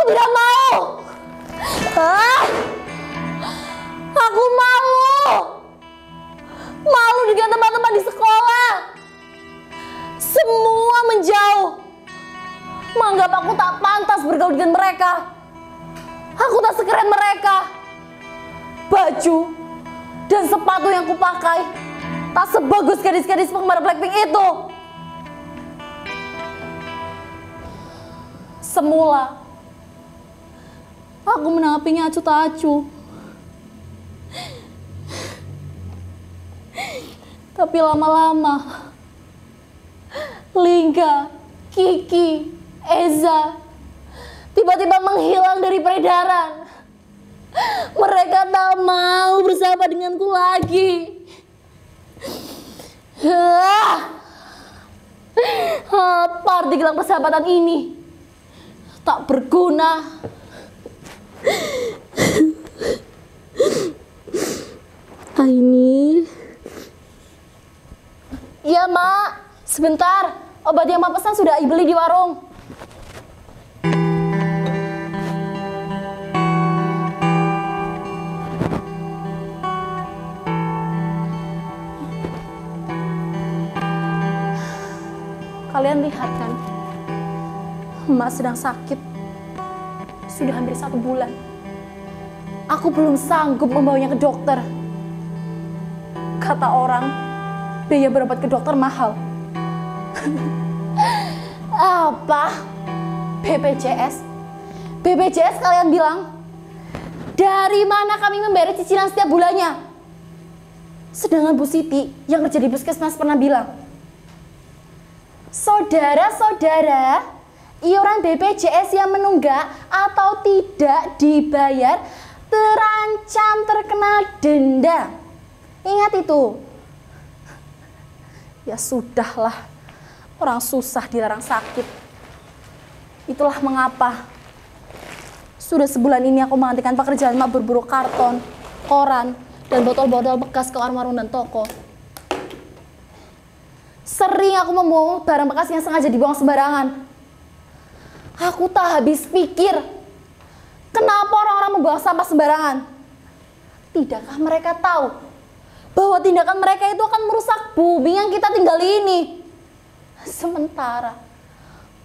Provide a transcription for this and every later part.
tidak mau. Aku malu. Malu dengan teman-teman di sekolah. Semua menjauh. Menganggap aku tak pantas bergaul dengan mereka. Aku tak sekeren mereka. Baju dan sepatu yang kupakai tak sebagus gadis-gadis penggemar Blackpink itu. Semula aku menanggapinya acuh tak acuh. Tapi lama-lama Lingga, Kiki, Eza tiba-tiba menghilang dari peredaran. Mereka tak mau bersama denganku lagi. Apa arti gelang persahabatan ini? Tak berguna. Aini. Iya, Mak. Sebentar. Obat yang Mak pesan sudah beli di warung. Kalian lihat kan? Mak sedang sakit. Sudah hampir 1 bulan. Aku belum sanggup membawanya ke dokter. Kata orang, biaya berobat ke dokter mahal. Apa? BPJS? BPJS kalian bilang? Dari mana kami membayar cicilan setiap bulannya? Sedangkan Bu Siti yang kerja di puskesmas pernah bilang, saudara-saudara, iuran BPJS yang menunggak atau tidak dibayar terancam terkena denda. Ingat itu. Ya sudahlah, orang susah dilarang sakit. Itulah mengapa sudah sebulan ini aku menghentikan pekerjaan Mak berburu karton, koran, dan botol-botol bekas ke warung-warung dan toko. Sering aku membuang barang bekas yang sengaja dibuang sembarangan. Aku tak habis pikir, kenapa orang-orang membuang sampah sembarangan? Tidakkah mereka tahu bahwa tindakan mereka itu akan merusak bumi yang kita tinggali ini? Sementara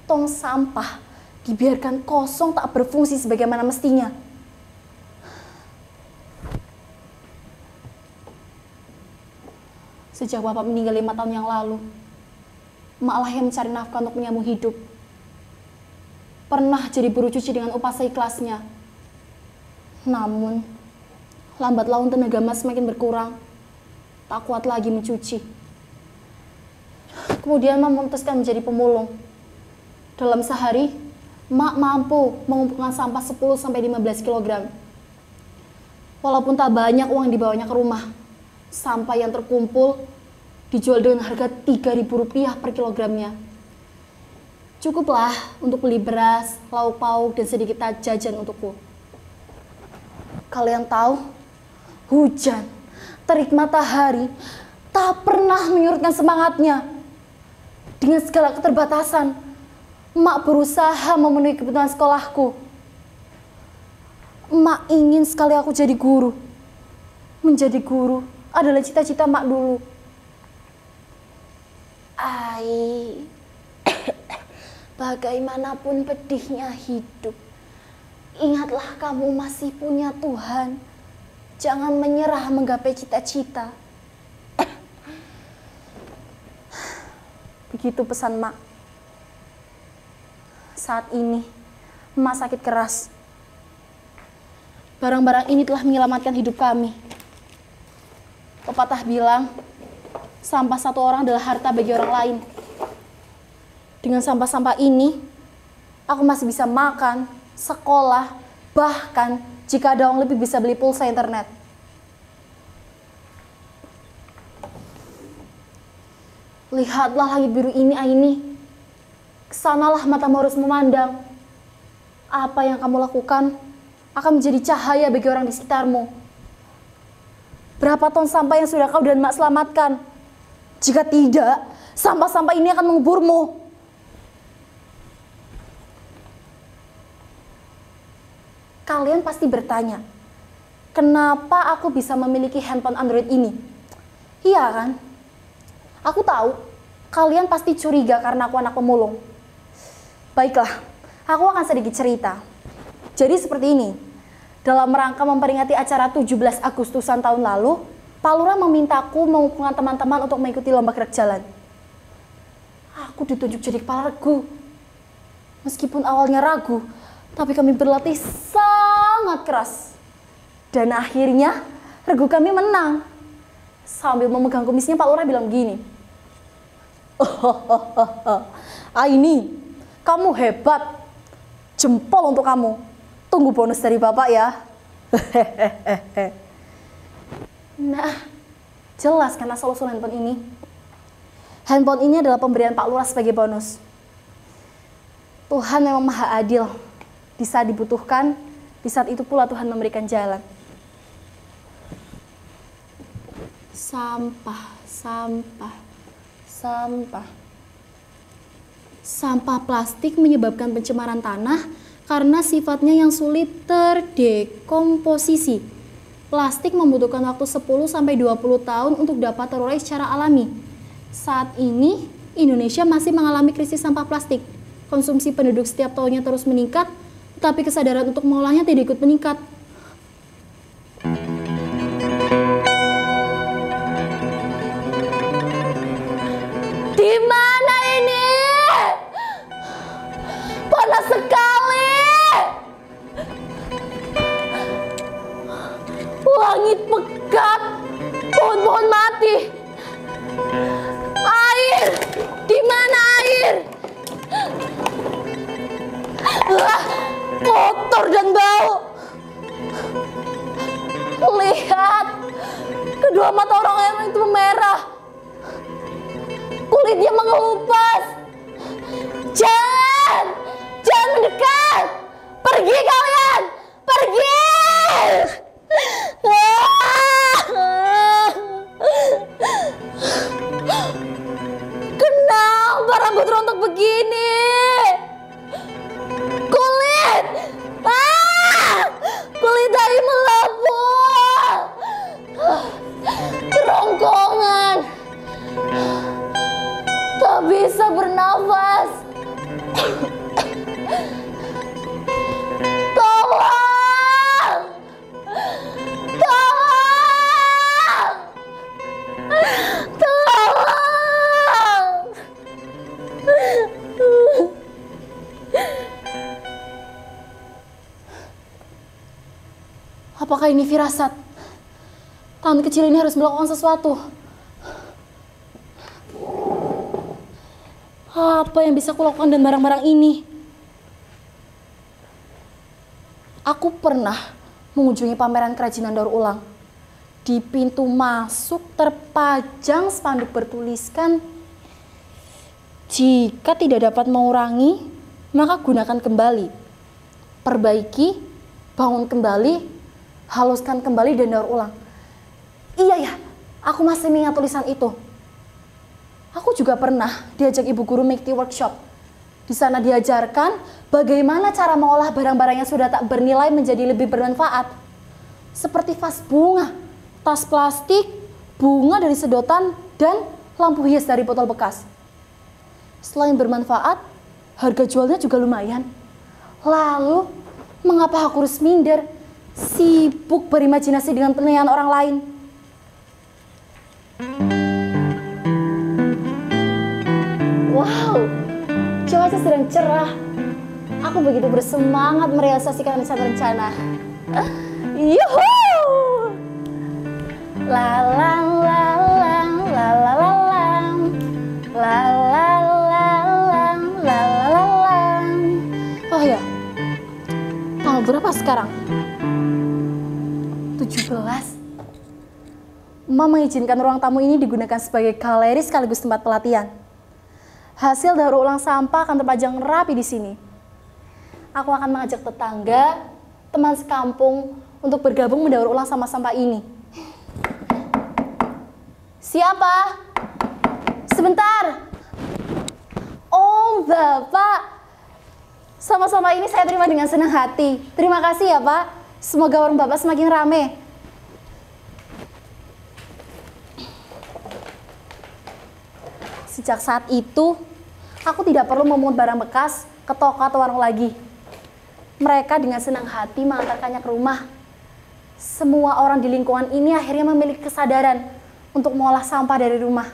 tong sampah dibiarkan kosong tak berfungsi sebagaimana mestinya. Sejak Bapak meninggal 5 tahun yang lalu, Maklah yang mencari nafkah untuk menyambung hidup. Pernah jadi buruh cuci dengan upah seikhlasnya. Namun, lambat laun tenaga Mas semakin berkurang. Tak kuat lagi mencuci. Kemudian Mak memutuskan menjadi pemulung. Dalam sehari, Mak mampu mengumpulkan sampah 10-15 kg. Walaupun tak banyak uang yang dibawanya ke rumah, sampah yang terkumpul dijual dengan harga Rp3.000 per kilogramnya. Cukuplah untuk beli beras, lauk pauk, dan sedikit jajan untukku. Kalian tahu, hujan, terik matahari tak pernah menyurutkan semangatnya. Dengan segala keterbatasan, Mak berusaha memenuhi kebutuhan sekolahku. Mak ingin sekali aku jadi guru. Menjadi guru adalah cita-cita Mak dulu. Ai, bagaimanapun pedihnya hidup, ingatlah kamu masih punya Tuhan. Jangan menyerah menggapai cita-cita. Begitu pesan Mak. Saat ini, Mak sakit keras. Barang-barang ini telah menyelamatkan hidup kami. Pepatah bilang, sampah satu orang adalah harta bagi orang lain. Dengan sampah-sampah ini, aku masih bisa makan, sekolah, bahkan jika ada uang lebih bisa beli pulsa internet. Lihatlah langit biru ini, Aini. Kesanalah matamu harus memandang. Apa yang kamu lakukan akan menjadi cahaya bagi orang di sekitarmu. Berapa ton sampah yang sudah kau dan Mak selamatkan? Jika tidak, sampah-sampah ini akan menguburmu. Kalian pasti bertanya, kenapa aku bisa memiliki handphone Android ini? Iya kan? Aku tahu, kalian pasti curiga karena aku anak pemulung. Baiklah, aku akan sedikit cerita. Jadi seperti ini, dalam rangka memperingati acara 17 Agustusan tahun lalu, Pak Lurah memintaku mengumpulkan teman-teman untuk mengikuti lomba gerak jalan. Aku ditunjuk jadi kepala regu. Meskipun awalnya ragu, tapi kami berlatih sangat keras. Dan akhirnya, regu kami menang. Sambil memegang kumisnya, Pak Lurah bilang begini. Aini, kamu hebat. Jempol untuk kamu. Tunggu bonus dari Bapak ya. Nah, jelas karena asal-usul handphone ini. Handphone ini adalah pemberian Pak Lurah sebagai bonus. Tuhan memang maha adil. Di saat dibutuhkan, di saat itu pula Tuhan memberikan jalan. Sampah, sampah, sampah. Sampah plastik menyebabkan pencemaran tanah karena sifatnya yang sulit terdekomposisi. Plastik membutuhkan waktu 10-20 tahun untuk dapat terurai secara alami. Saat ini, Indonesia masih mengalami krisis sampah plastik. Konsumsi penduduk setiap tahunnya terus meningkat, tetapi kesadaran untuk mengolahnya tidak ikut meningkat. Di mana ini? Panas sekali. Langit pekat, pohon-pohon mati. Air, di mana air? Kotor dan bau. Lihat, kedua mata orang itu merah. Kulitnya mengelupas. Jangan mendekat. Pergi kalian, pergi. Kenapa rambut rontok begini? Kulit dari melepuh. Kerongkongan. Tak bisa bernafas. Tolong. Tolong. Tolong. Apakah ini firasat? Tangan kecil ini harus melakukan sesuatu. Apa yang bisa kulakukan dengan barang-barang ini? Aku pernah mengunjungi pameran kerajinan daur ulang. Di pintu masuk terpajang spanduk bertuliskan, jika tidak dapat mengurangi, maka gunakan kembali. Perbaiki, bangun kembali, haluskan kembali dan daur ulang. Iya ya, aku masih mengingat tulisan itu. Aku juga pernah diajak ibu guru make tea workshop. Di sana diajarkan bagaimana cara mengolah barang-barang yang sudah tak bernilai menjadi lebih bermanfaat. Seperti vas bunga, tas plastik, bunga dari sedotan, dan lampu hias dari botol bekas. Selain bermanfaat, harga jualnya juga lumayan. Lalu, mengapa aku harus minder? Sibuk berimajinasi dengan penilaian orang lain. Wow, cuaca sedang cerah. Aku begitu bersemangat merealisasikan rencana-rencana. Yuhuu! Lalang, lalang, lalalang, lalalang, lalalang. Oh ya, tanggal berapa sekarang? 17. Emak mengizinkan ruang tamu ini digunakan sebagai galeri sekaligus tempat pelatihan. Hasil daur ulang sampah akan terpajang rapi di sini. Aku akan mengajak tetangga, teman sekampung untuk bergabung mendaur ulang sampah-sampah ini. Siapa? Sebentar. Oh, Bapak. Sampah-sampah ini saya terima dengan senang hati. Terima kasih ya, Pak. Semoga warung Bapak semakin rame. Sejak saat itu, aku tidak perlu memungut barang bekas ke toko atau warung lagi. Mereka dengan senang hati mengantarkannya ke rumah. Semua orang di lingkungan ini akhirnya memiliki kesadaran untuk mengolah sampah dari rumah.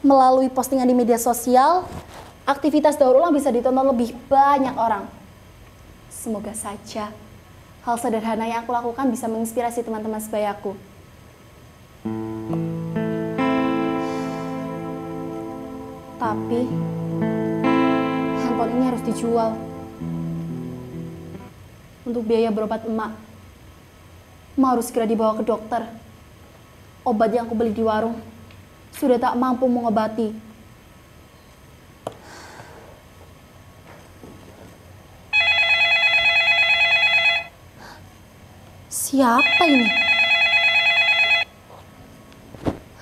Melalui postingan di media sosial, aktivitas daur ulang bisa ditonton lebih banyak orang. Semoga saja hal sederhana yang aku lakukan bisa menginspirasi teman-teman sebayaku. Tapi handphone ini harus dijual untuk biaya berobat emak. Emak harus segera dibawa ke dokter. Obat yang aku beli di warung sudah tak mampu mengobati. Siapa ini?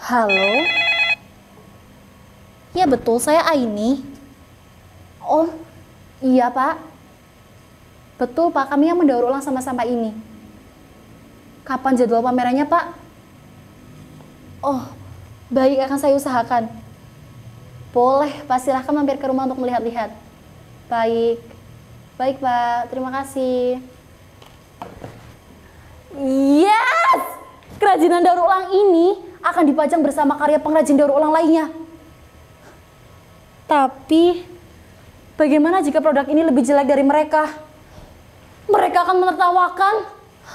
Halo? Ya betul, saya Aini. Oh, iya Pak. Betul Pak, kami yang mendaur ulang sampah-sampah ini. Kapan jadwal pamerannya Pak? Oh, baik, akan saya usahakan. Boleh, Pak, silahkan mampir ke rumah untuk melihat-lihat. Baik. Baik Pak, terima kasih. Yes! Kerajinan daur ulang ini akan dipajang bersama karya pengrajin daur ulang lainnya. Tapi, bagaimana jika produk ini lebih jelek dari mereka? Mereka akan menertawakan,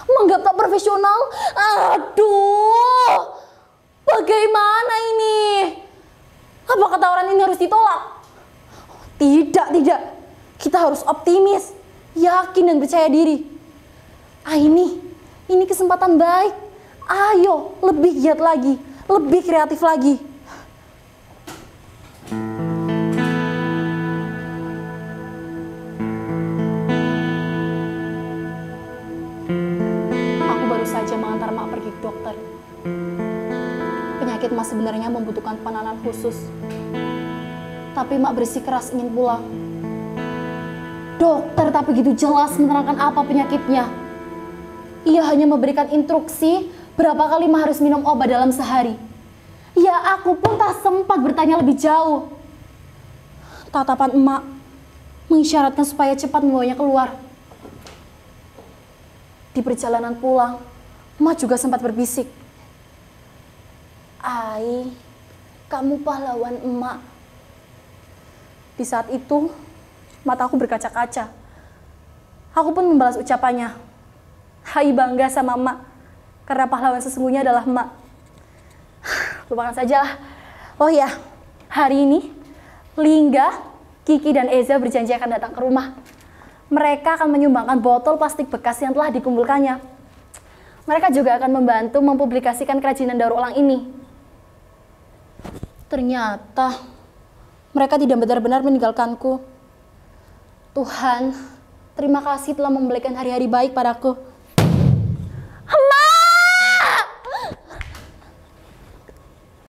menganggap tak profesional. Aduh, bagaimana ini? Apakah tawaran ini harus ditolak? Tidak, tidak. Kita harus optimis, yakin dan percaya diri. Ini kesempatan baik. Ayo, lebih giat lagi, lebih kreatif lagi. Aku baru saja mengantar Mak pergi ke dokter. Penyakit Mak sebenarnya membutuhkan penanganan khusus. Tapi Mak bersikeras ingin pulang. Dokter tak begitu jelas menerangkan apa penyakitnya. Ia hanya memberikan instruksi berapa kali Mak harus minum obat dalam sehari. Ya, aku pun tak sempat bertanya lebih jauh. Tatapan Emak mengisyaratkan supaya cepat membawanya keluar. Di perjalanan pulang, Emak juga sempat berbisik. Ai, kamu pahlawan Emak. Di saat itu, mataku berkaca-kaca. Aku pun membalas ucapannya. Hai, bangga sama Emak, karena pahlawan sesungguhnya adalah Emak. Lupakan saja. Oh ya, hari ini Lingga, Kiki, dan Eza berjanji akan datang ke rumah. Mereka akan menyumbangkan botol plastik bekas yang telah dikumpulkannya. Mereka juga akan membantu mempublikasikan kerajinan daur ulang ini. Ternyata mereka tidak benar-benar meninggalkanku. Tuhan, terima kasih telah memberikan hari-hari baik padaku.